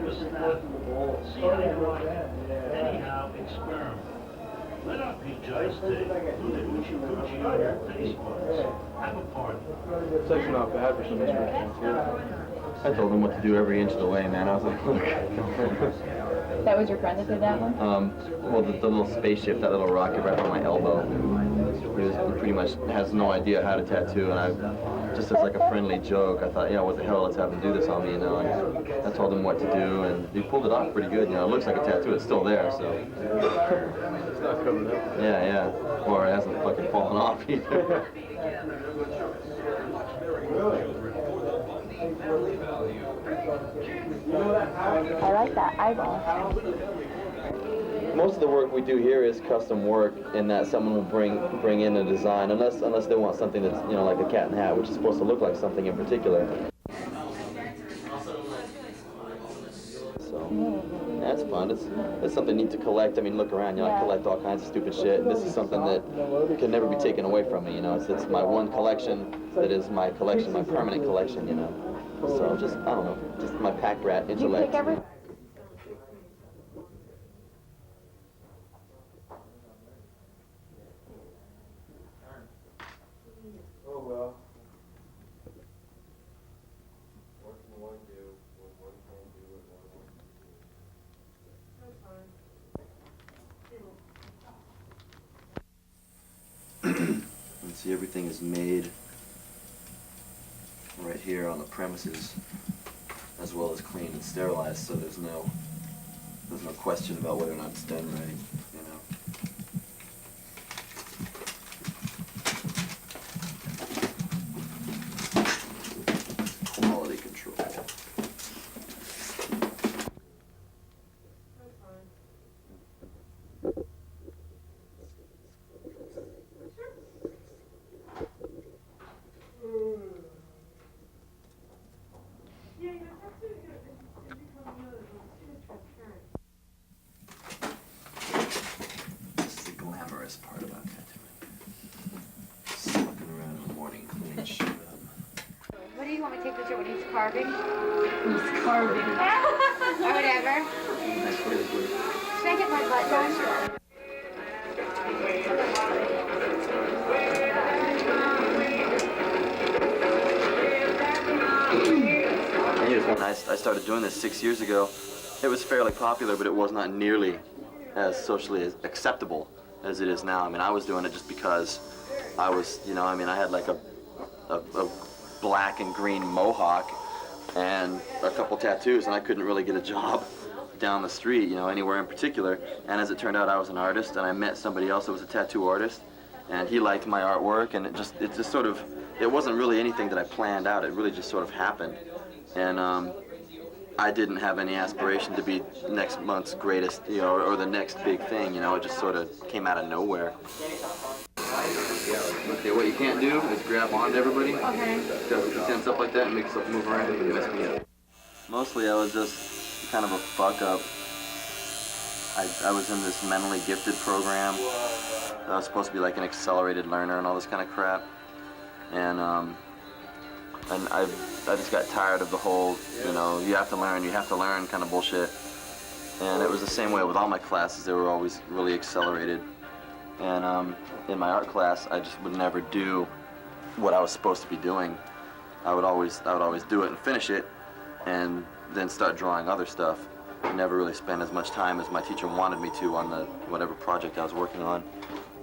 snap. See how you like it. Anyhow, experiment. Let our judge take hoochie coochie on your taste buds. Have a party. It's actually not bad for some instruments. I told him what to do every inch of the way, man. I was like, look. That was your friend that did that one? Well, the little spaceship, that little rocket right on my elbow. He pretty much has no idea how to tattoo, and I, just as like a friendly joke, I thought, yeah, what the hell, let's have him do this on me, you know. And I told him what to do, and he pulled it off pretty good. You know, it looks like a tattoo. It's still there, so. It's not covered up. Yeah. Or it hasn't fucking fallen off either. I like that eyeball. Most of the work we do here is custom work in that someone will bring in a design, unless they want something that's, you know, like a cat in the hat, which is supposed to look like something in particular. So, yeah, it's fun. It's something neat to collect. I mean, look around, you know, I collect all kinds of stupid shit, and this is something that can never be taken away from me, you know. It's my one collection that is my collection, my permanent collection, you know. So just, I don't know, just my pack rat intellect. Do you pick every... Oh well. What can one do when one can't do what one wants to do? And see, everything is made right here on the premises, as well as cleaned and sterilized, so there's no question about whether or not it's done right, you know. Quality control. This is the glamorous part about tattooing. Smoking around in the morning, clean shit up. What do you want me to take picture when he's carving? He's carving. Or whatever. Nice way to put it. Should I get my butt done? When I started doing this 6 years ago, it was fairly popular, but it was not nearly as socially acceptable as it is now. I mean, I was doing it just because I was, you know, I mean, I had like a black and green mohawk and a couple tattoos, and I couldn't really get a job down the street, you know, anywhere in particular. And as it turned out, I was an artist, and I met somebody else that was a tattoo artist, and he liked my artwork, and it just sort of, it wasn't really anything that I planned out. It really just sort of happened. And I didn't have any aspiration to be next month's greatest, you know, or the next big thing, you know. It just sort of came out of nowhere. Okay, what you can't do is grab onto everybody. Okay. Because if you tense up like that and make yourself move around, it can mess me up. Mostly I was just kind of a fuck up. I was in this mentally gifted program. I was supposed to be like an accelerated learner and all this kind of crap. And I just got tired of the whole, you know, you have to learn kind of bullshit. And it was the same way with all my classes. They were always really accelerated. And in my art class, I just would never do what I was supposed to be doing. I would always do it and finish it, and then start drawing other stuff. I never really spend as much time as my teacher wanted me to on the whatever project I was working on.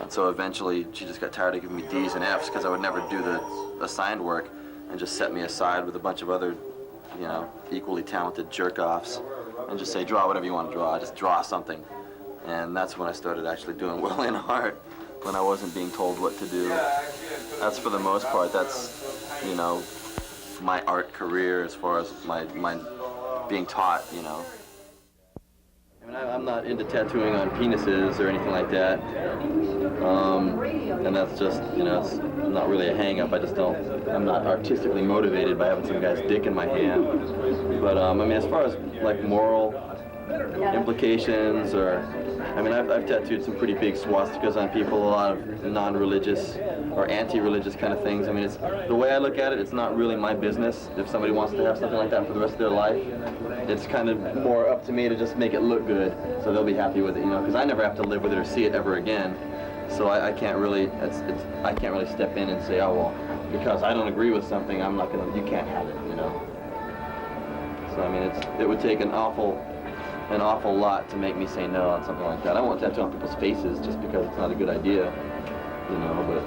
And so eventually, she just got tired of giving me D's and F's because I would never do the assigned work, and just set me aside with a bunch of other, you know, equally talented jerk-offs, and just say, draw whatever you want to draw, just draw something. And that's when I started actually doing well in art, when I wasn't being told what to do. That's, for the most part, that's, you know, my art career as far as my being taught, you know. I mean, I'm not into tattooing on penises or anything like that. And that's just, you know, it's not really a hang-up. I'm not artistically motivated by having some guy's dick in my hand. But, I mean, as far as, like, moral implications, or, I mean, I've tattooed some pretty big swastikas on people, a lot of non-religious or anti-religious kind of things. I mean, it's the way I look at it, it's not really my business. If somebody wants to have something like that for the rest of their life, it's kind of more up to me to just make it look good, so they'll be happy with it, you know, because I never have to live with it or see it ever again. So I can't really, I can't really step in and say, oh, well, because I don't agree with something, I'm not gonna, you can't have it, you know. So I mean, it would take an awful lot to make me say no on something like that. I won't tattoo on people's faces just because it's not a good idea, you know, but...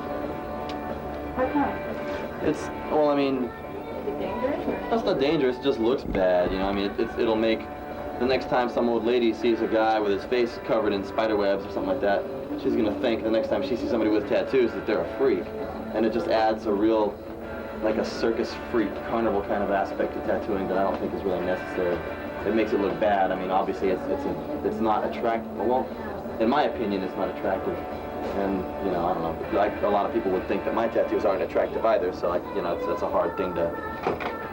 How come? It's, well, I mean... Is it dangerous? That's not dangerous, it just looks bad, you know, I mean, it'll make... The next time some old lady sees a guy with his face covered in spider webs or something like that, she's gonna think the next time she sees somebody with tattoos that they're a freak. And it just adds a real, like a circus freak, carnival kind of aspect to tattooing that I don't think is really necessary. It makes it look bad. I mean, obviously it's not attractive. Well, in my opinion, it's not attractive. And, you know, I don't know, like a lot of people would think that my tattoos aren't attractive either, so, like, you know, that's a hard thing to,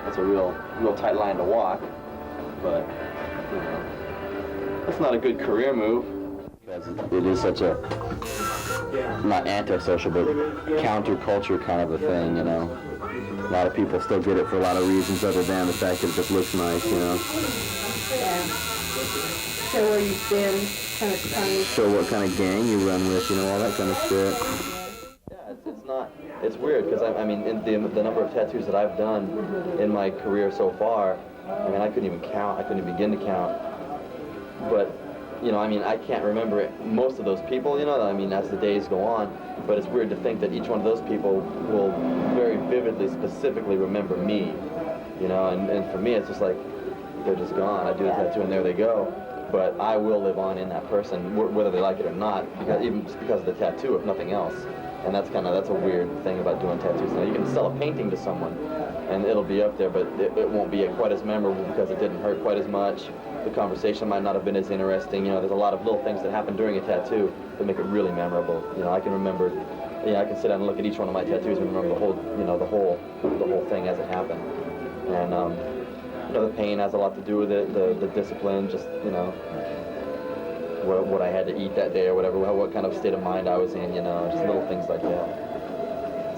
that's a real tight line to walk. But, you know, that's not a good career move. It is such a, not antisocial, but counterculture kind of a thing, you know. A lot of people still get it for a lot of reasons other than the fact that it just looks nice, you know. Yeah. Show where you stand, kind of funny. Show what kind of gang you run with, you know, all that kind of shit. Yeah, it's not, it's weird, because I mean, in the number of tattoos that I've done in my career so far, I mean, I couldn't even count, I couldn't even begin to count. But, you know, I mean, I can't remember most of those people, you know, I mean, as the days go on, but it's weird to think that each one of those people will very vividly, specifically remember me, you know, and for me, it's just like, they're just gone. I do the tattoo and there they go, but I will live on in that person, whether they like it or not, because, even just because of the tattoo, if nothing else. And that's a weird thing about doing tattoos. Now, you can sell a painting to someone, and it'll be up there, but it won't be quite as memorable because it didn't hurt quite as much. The conversation might not have been as interesting. You know, there's a lot of little things that happen during a tattoo that make it really memorable. You know, I can remember, you know, I can sit down and look at each one of my tattoos and remember the whole, you know, the whole thing as it happened. And, you know, the pain has a lot to do with it, the discipline, just, you know, what I had to eat that day or whatever, what kind of state of mind I was in, you know, just little things like that.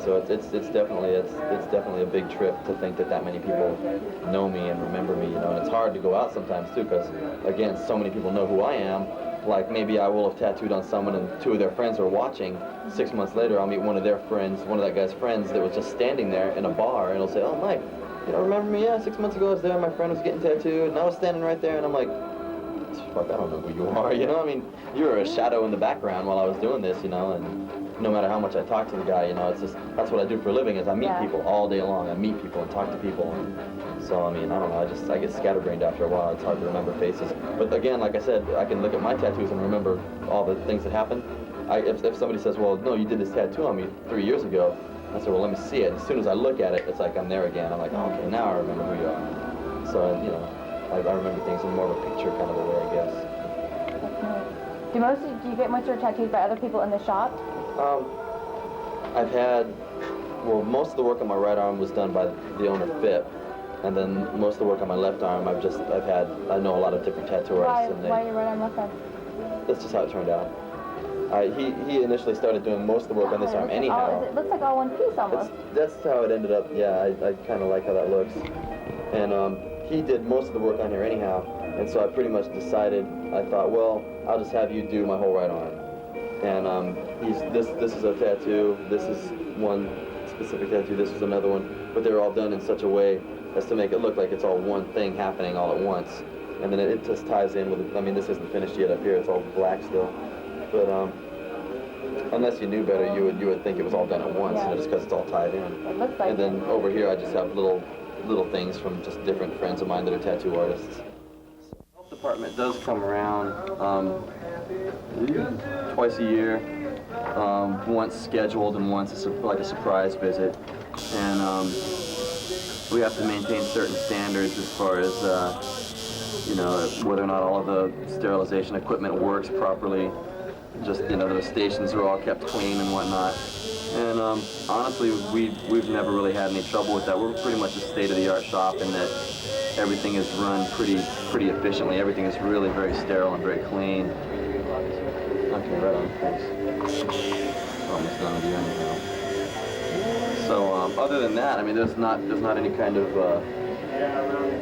So it's definitely a big trip to think that many people know me and remember me, you know, and it's hard to go out sometimes too, because again, so many people know who I am. Like, maybe I will have tattooed on someone and two of their friends are watching. 6 months later, I'll meet one of their friends, one of that guy's friends that was just standing there in a bar, and he'll say, oh, Mike, you know, remember me? Yeah, 6 months ago I was there, my friend was getting tattooed, and I was standing right there, and I'm like, fuck, I don't know who you are, you know? I mean, you were a shadow in the background while I was doing this, you know, and no matter how much I talk to the guy, you know, it's just, that's what I do for a living, is I meet people all day long. I meet people and talk to people, and so, I mean, I don't know, I get scatterbrained after a while. It's hard to remember faces. But again, like I said, I can look at my tattoos and remember all the things that happened. If somebody says, well, no, you did this tattoo on me 3 years ago, I said, well, let me see it. As soon as I look at it, it's like I'm there again. I'm like, oh, okay, now I remember who you are. So, you know, I remember things in more of a picture kind of a way, I guess. Do you get most of your tattoos by other people in the shop? I've had, well, most of the work on my right arm was done by the owner, Phip, and then most of the work on my left arm, I know a lot of different tattoo artists. Why your right arm, left arm? That's just how it turned out. He initially started doing most of the work on this arm anyhow. It looks like all one piece almost. That's how it ended up, yeah, I kind of like how that looks. And he did most of the work on here anyhow, and so I pretty much decided, I thought, well, I'll just have you do my whole right arm. And this is a tattoo, this is one specific tattoo, this is another one, but they're all done in such a way as to make it look like it's all one thing happening all at once. And then it just ties in with, I mean, this isn't finished yet up here, it's all black still. But unless you knew better, you would think it was all done at once, you know, just because it's all tied in. It looks like. And then over here, I just have little things from just different friends of mine that are tattoo artists. The health department does come around twice a year, once scheduled and once like a surprise visit. And we have to maintain certain standards as far as, you know, whether or not all of the sterilization equipment works properly. Just, you know, the stations are all kept clean and whatnot. And honestly, we've never really had any trouble with that. We're pretty much a state-of-the-art shop in that everything is run pretty efficiently. Everything is really very sterile and very clean. Okay, right on. Thanks. Almost done with you anyhow. So other than that, I mean, there's not any kind of.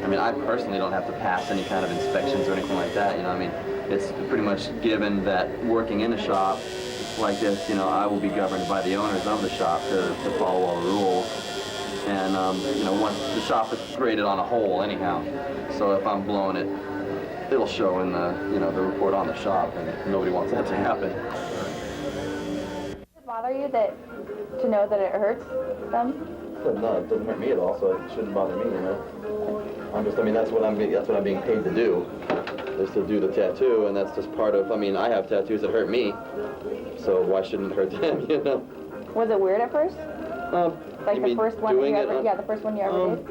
I mean, I personally don't have to pass any kind of inspections or anything like that. You know, I mean, it's pretty much given that working in a shop like this, you know, I will be governed by the owners of the shop to follow all the rules. And you know, once the shop is graded on a whole, anyhow. So if I'm blowing it, it'll show in the the report on the shop, and nobody wants that to happen. Does it bother you to know that it hurts them? No, it doesn't hurt me at all, so it shouldn't bother me, you know. I mean, that's what I'm being paid to do, is to do the tattoo, and that's just part of. I mean, I have tattoos that hurt me, so why shouldn't it hurt them, you know? Was it weird at first? Like the first one you ever? Yeah, the first one you ever did.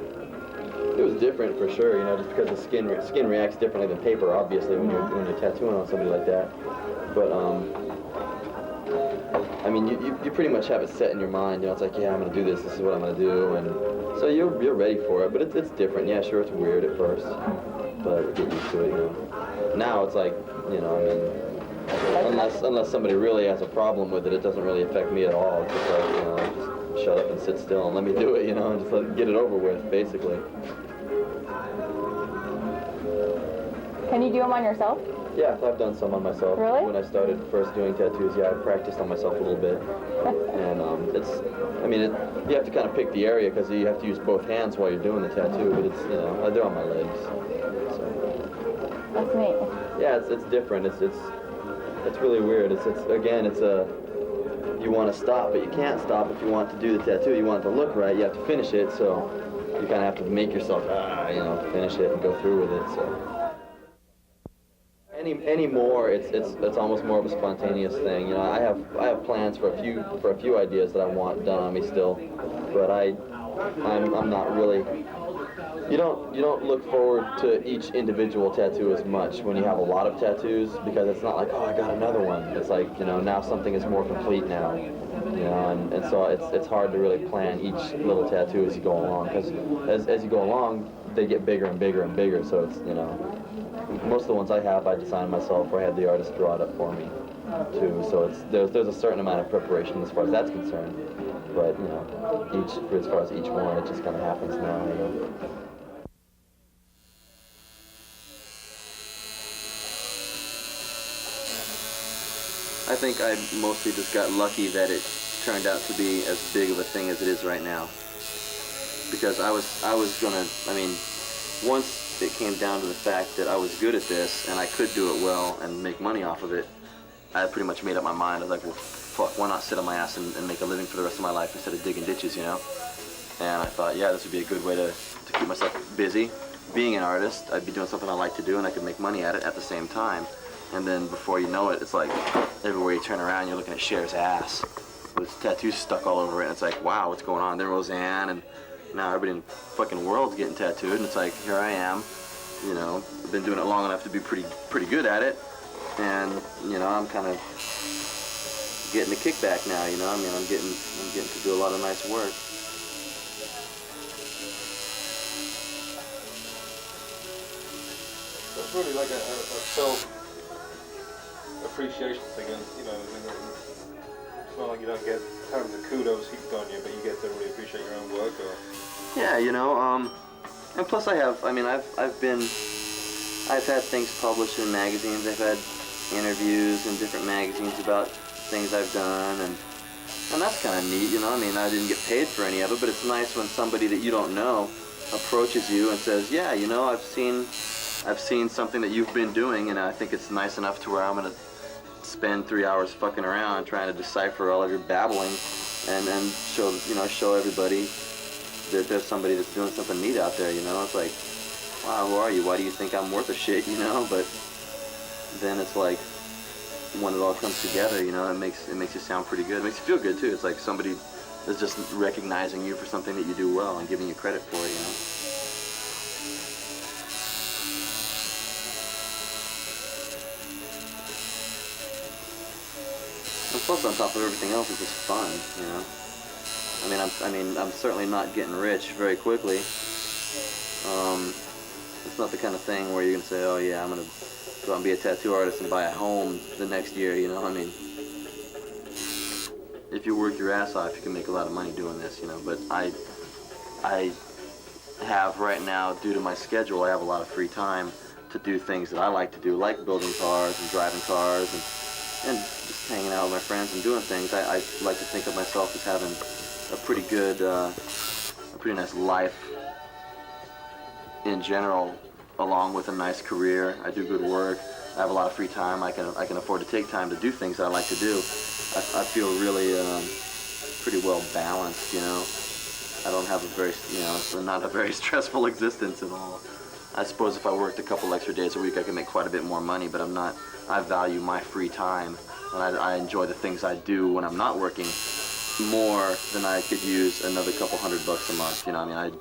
It was different for sure, you know, just because the skin reacts differently than paper, obviously, when you're tattooing on somebody like that. But I mean, you pretty much have it set in your mind. You know, it's like, yeah, I'm gonna do this. This is what I'm gonna do, and so you're ready for it. But it's different. Yeah, sure, it's weird at first, but get used to it. You know. Now it's like, you know, I mean, unless somebody really has a problem with it, it doesn't really affect me at all. It's just like, you know, just shut up and sit still and let me do it. You know, and just get it over with, basically. Can you do them on yourself? Yeah, I've done some on myself. Really? When I started first doing tattoos, yeah, I practiced on myself a little bit. And you have to kind of pick the area because you have to use both hands while you're doing the tattoo, but it's, you know, they're on my legs. So. That's neat. Yeah, it's different. It's really weird. You want to stop, but you can't stop if you want to do the tattoo. You want it to look right, you have to finish it, so you kind of have to make yourself, finish it and go through with it, so. Anymore, it's almost more of a spontaneous thing. You know, I have plans for a few ideas that I want done on me still, but I'm not really. You don't look forward to each individual tattoo as much when you have a lot of tattoos, because it's not like, oh, I got another one. It's like, you know, now something is more complete now. You know, and so it's hard to really plan each little tattoo as you go along, because as you go along, they get bigger and bigger and bigger. So it's, you know. Most of the ones I have, I designed myself, or I had the artist draw it up for me, too. So there's a certain amount of preparation as far as that's concerned. But, you know, as far as each one, it just kind of happens now, you know. I think I mostly just got lucky that it turned out to be as big of a thing as it is right now. Because I was gonna, I mean, once it came down to the fact that I was good at this and I could do it well and make money off of it, I pretty much made up my mind. I was like, well, fuck, why not sit on my ass and make a living for the rest of my life instead of digging ditches, you know? And I thought, yeah, this would be a good way to keep myself busy. Being an artist, I'd be doing something I like to do and I could make money at it at the same time. And then before you know it, it's like everywhere you turn around, you're looking at Cher's ass with tattoos stuck all over it. And it's like, wow, what's going on? Then Roseanne, and now everybody in the fucking world's getting tattooed. And it's like, here I am, you know, I've been doing it long enough to be pretty good at it. And, you know, I'm kind of getting the kickback now, you know. I mean, I'm getting to do a lot of nice work. It's really like a self-appreciation thing, and, you know, I mean, it's not like you don't get tons of kudos heaped on you, but you get to really appreciate your own work, or... Yeah, you know, and plus I've had things published in magazines. I've had interviews in different magazines about things I've done, and that's kind of neat, you know. I mean, I didn't get paid for any of it, but it's nice when somebody that you don't know approaches you and says, yeah, you know, I've seen something that you've been doing, and I think it's nice enough to where I'm gonna spend 3 hours fucking around trying to decipher all of your babbling, and show everybody that there's somebody that's doing something neat out there, you know. It's like, wow, who are you? Why do you think I'm worth a shit, you know? But then it's like, when it all comes together, you know, it makes you sound pretty good. It makes you feel good too. It's like somebody is just recognizing you for something that you do well and giving you credit for it, you know. And plus, on top of everything else, it's just fun, you know. I'm certainly not getting rich very quickly. It's not the kind of thing where you're gonna say, oh yeah, I'm gonna go out and be a tattoo artist and buy a home the next year, you know? I mean, if you work your ass off, you can make a lot of money doing this, you know? But I have right now, due to my schedule, I have a lot of free time to do things that I like to do, like building cars and driving cars and just hanging out with my friends and doing things. I like to think of myself as having a pretty good, a pretty nice life in general, along with a nice career. I do good work. I have a lot of free time. I can afford to take time to do things that I like to do. I feel really pretty well balanced, you know. I don't have a very, you know, it's not a very stressful existence at all. I suppose if I worked a couple extra days a week, I could make quite a bit more money, but I value my free time, and I enjoy the things I do when I'm not working more than I could use another couple $100 a month, you know. I mean,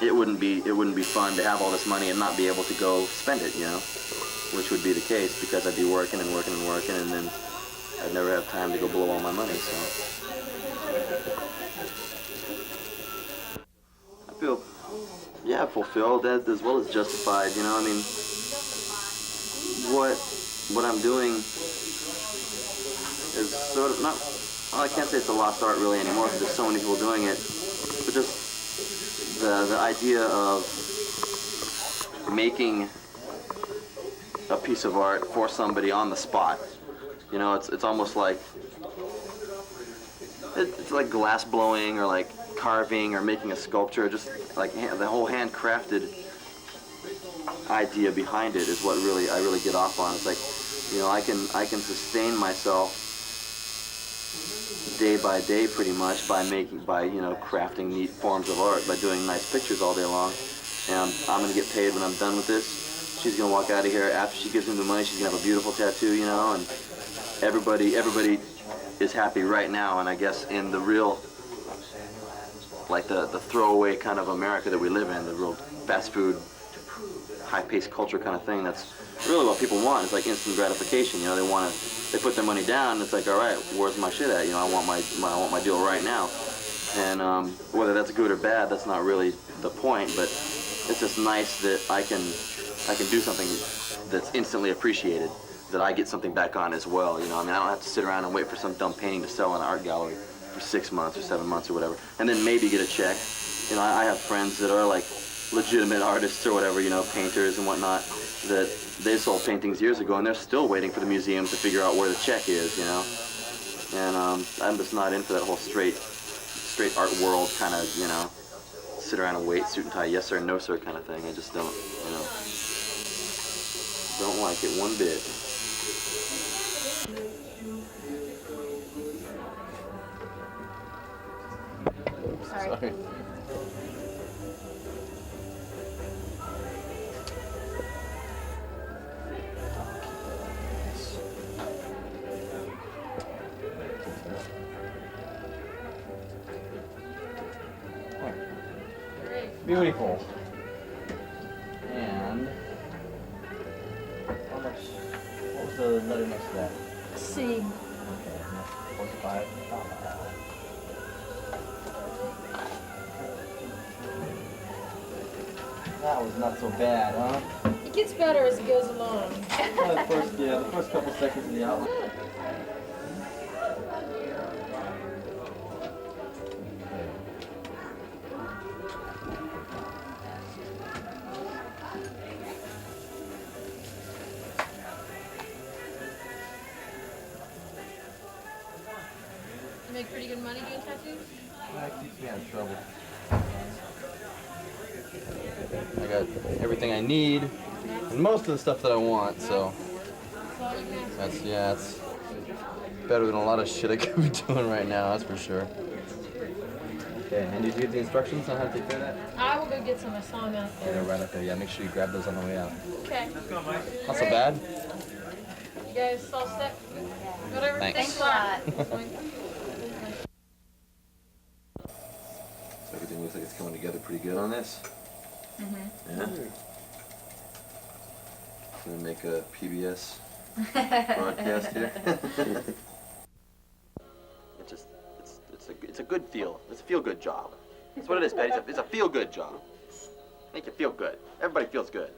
it wouldn't be fun to have all this money and not be able to go spend it, you know, which would be the case because I'd be working and working and working, and then I'd never have time to go blow all my money, so. I feel, yeah, fulfilled as well as justified, you know. I mean, what I'm doing is sort of not, well, I can't say it's a lost art really anymore because there's so many people doing it, but just the idea of making a piece of art for somebody on the spot. You know, it's almost like, it's like glass blowing or like carving or making a sculpture, just like the whole handcrafted idea behind it is what I really get off on. It's like, you know, I can sustain myself day by day pretty much by you know, crafting neat forms of art, by doing nice pictures all day long. And I'm gonna get paid when I'm done with this. She's gonna walk out of here after she gives me the money. She's gonna have a beautiful tattoo, you know, and everybody is happy right now. And I guess in the real, like the throwaway kind of America that we live in, the real fast food, high-paced culture kind of thing, that's really what people want. It's like instant gratification, you know. They put their money down, and it's like, all right, where's my shit at? You know, I want my deal right now. And whether that's good or bad, that's not really the point. But it's just nice that I can do something that's instantly appreciated, that I get something back on as well. You know, I mean, I don't have to sit around and wait for some dumb painting to sell in an art gallery for 6 months or 7 months or whatever, and then maybe get a check. You know, I have friends that are like legitimate artists or whatever, you know, painters and whatnot, that they sold paintings years ago and they're still waiting for the museum to figure out where the check is, you know. And I'm just not in for that whole straight art world kind of, you know, sit around and wait, suit and tie, yes sir, no sir kind of thing. I just don't, you know, don't like it one bit. Sorry. Beautiful. And how much? What was the letter next to that? C. Okay, 45. That was not so bad, huh? It gets better as it goes along. The first couple seconds of the outline. You make pretty good money doing tattoos? That keeps me out of trouble. I got everything I need and most of the stuff that I want, so it's better than a lot of shit I could be doing right now, that's for sure. Okay, and did you get the instructions on how to take care of that? I will go get some. I saw them out Yeah, there. they're right up there. Yeah, make sure you grab those on the way out. Okay. Not so bad? You guys all set? Whatever. Thanks. a lot. So everything looks like it's coming together pretty good on this. Mm-hmm. Yeah. Gonna make a PBS broadcast here. It's a good feel. It's a feel-good job. That's what it is, Patty. It's a feel-good job. Make you feel good. Everybody feels good.